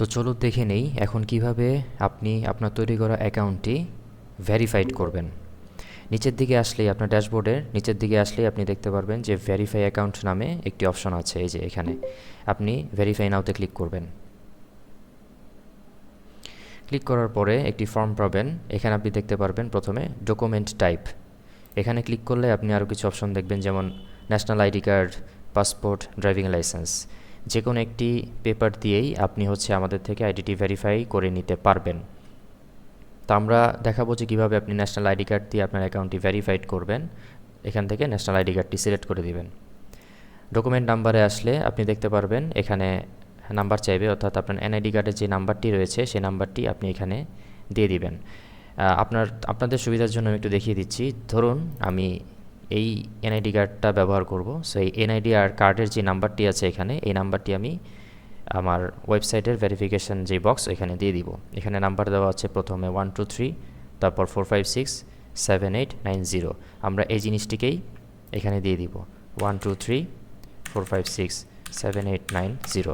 তো চলো দেখে নেই এখন কিভাবে আপনি আপনার তৈরি করা অ্যাকাউন্টটি ভেরিফাইড করবেন। নিচের দিকে আসলেই আপনার ড্যাশবোর্ডের নিচের দিকে আসলেই আপনি দেখতে পারবেন যে ভেরিফাই অ্যাকাউন্ট নামে একটি অপশন আছে, এই যে এখানে আপনি ভেরিফাই নাওতে ক্লিক করবেন। ক্লিক করার পরে একটি ফর্ম পাবেন, এখানে আপনি দেখতে পারবেন প্রথমে ডকুমেন্ট টাইপ। এখানে ক্লিক করলে আপনি আরও কিছু অপশন দেখবেন, যেমন national ID card, passport, driving licence. যে কোনো একটি পেপার দিয়েই আপনি আমাদের থেকে আইডিটি ভেরিফাই করে নিতে পারবেন। তো আমরা দেখাবো যে কীভাবে আপনি ন্যাশনাল আইডি কার্ড দিয়ে আপনার অ্যাকাউন্টটি ভেরিফাইড করবেন। এখান থেকে ন্যাশনাল আইডি কার্ডটি সিলেক্ট করে দিবেন। ডকুমেন্ট নাম্বারে আসলে আপনি দেখতে পারবেন এখানে নাম্বার চাইবে, অর্থাৎ আপনার এনআইডি কার্ডের যে নাম্বারটি রয়েছে সেই নাম্বারটি আপনি এখানে দিয়ে দিবেন। আপনাদের সুবিধার জন্য আমি একটু দেখিয়ে দিচ্ছি। ধরুন আমি এই এনআইডি কার্ডটা ব্যবহার করব, সো এই এনআইডি কার্ডের যে নাম্বারটি আছে এখানে, এই নাম্বারটি আমি আমার ওয়েবসাইটের ভেরিফিকেশান যে বক্স এখানে দিয়ে দিব। এখানে নাম্বার দেওয়া আছে প্রথমে 123, তারপর 4567890। আমরা এই জিনিসটিকেই এখানে দিয়ে দিব 123456789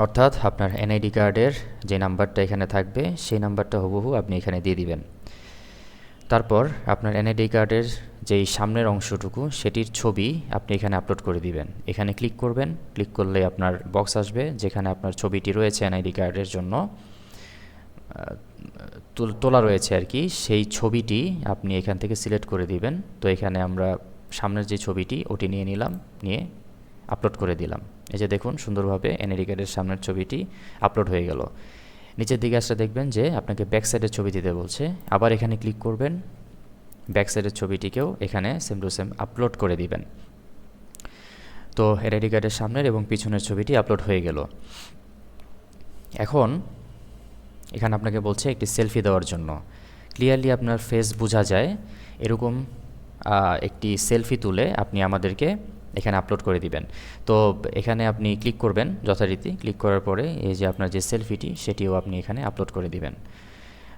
অর্থাৎ আপনার এনআইডি কার্ডের যে নাম্বারটা এখানে থাকবে সেই নাম্বারটা হুবহু আপনি এখানে দিয়ে দিবেন। তারপর আপনার এনআইডি কার্ডের যেই সামনের অংশটুকু সেটির ছবি আপনি এখানে আপলোড করে দিবেন। এখানে ক্লিক করবেন, ক্লিক করলে আপনার বক্স আসবে যেখানে আপনার ছবিটি রয়েছে এনআইডি কার্ডের জন্য তোলা রয়েছে আর কি, সেই ছবিটি আপনি এখান থেকে সিলেক্ট করে দিবেন। তো এখানে আমরা সামনের যে ছবিটি ওটি নিয়ে নিলাম, নিয়ে আপলোড করে দিলাম। এই যে দেখুন সুন্দরভাবে এনআইডি কার্ডের সামনের ছবিটি আপলোড হয়ে গেল। নিচের দিকে আসলে দেখবেন যে আপনাকে ব্যাক সাইডের ছবি দিতে বলছে, আবার এখানে ক্লিক করবেন, ব্যাক সাইডের ছবিটিকেও এখানে সেম টু সেম আপলোড করে দিবেন। তো এনআইডি কার্ডের সামনের এবং পিছনের ছবিটি আপলোড হয়ে গেল। এখন এখানে আপনাকে বলছে একটি সেলফি দেওয়ার জন্য। ক্লিয়ারলি আপনার ফেস বোঝা যায় এরকম একটি সেলফি তুলে আপনি আমাদেরকে এখানে আপলোড করে দিবেন। তো এখানে আপনি ক্লিক করবেন যথারীতি, ক্লিক করার পরে এই যে আপনার যে সেলফিটি সেটিও আপনি এখানে আপলোড করে দিবেন।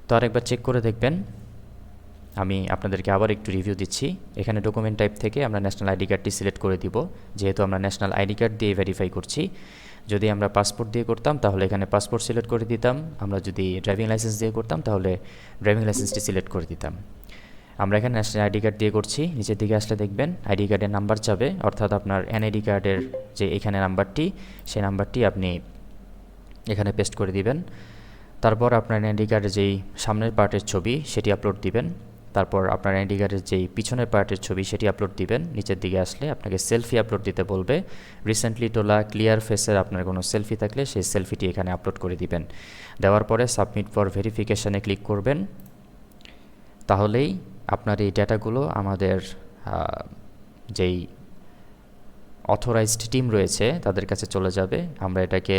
তো আরেকবার চেক করে দেখবেন। আমি আপনাদেরকে আবার একটু রিভিউ দিচ্ছি। এখানে ডকুমেন্ট টাইপ থেকে আমরা ন্যাশনাল আইডি কার্ডটি সিলেক্ট করে দিব, যেহেতু আমরা ন্যাশনাল আইডি কার্ড দিয়ে ভেরিফাই করছি। যদি আমরা পাসপোর্ট দিয়ে করতাম তাহলে এখানে পাসপোর্ট সিলেক্ট করে দিতাম, আমরা যদি ড্রাইভিং লাইসেন্স দিয়ে করতাম তাহলে ড্রাইভিং লাইসেন্সটি সিলেক্ট করে দিতাম। আমরা এখানে ন্যাশনাল আইডি কার্ড দিয়ে করছি। নিচের দিকে আসলে দেখবেন আইডি কার্ডের নাম্বার চাবে, অর্থাৎ আপনার এনআইডি কার্ডের যে এখানে নাম্বারটি, সেই নাম্বারটি আপনি এখানে পেস্ট করে দিবেন। তারপর আপনার এনআইডি কার্ডের যেই সামনের পার্টের ছবি সেটি আপলোড দিবেন। তারপর আপনার এনআইডি কার্ডের যেই পিছনের পার্টের ছবি সেটি আপলোড দিবেন। নিচের দিকে আসলে আপনাকে সেলফি আপলোড দিতে বলবে। রিসেন্টলি তোলা ক্লিয়ার ফেসের আপনার কোনো সেলফি থাকলে সেই সেলফিটি এখানে আপলোড করে দিবেন। দেওয়ার পরে সাবমিট ফর ভেরিফিকেশানে ক্লিক করবেন। তাহলেই আপনার এই ডেটাগুলো আমাদের যেই অথরাইজড টিম রয়েছে তাদের কাছে চলে যাবে। আমরা এটাকে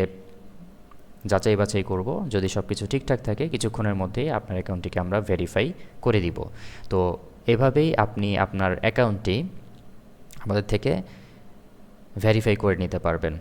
যাচাই বাছাই করব, যদি সব কিছু ঠিকঠাক থাকে কিছুক্ষণের মধ্যেই আপনার অ্যাকাউন্টটিকে আমরা ভেরিফাই করে দিব। তো এভাবেই আপনি আপনার অ্যাকাউন্টটি আমাদের থেকে ভেরিফাই করে নিতে পারবেন।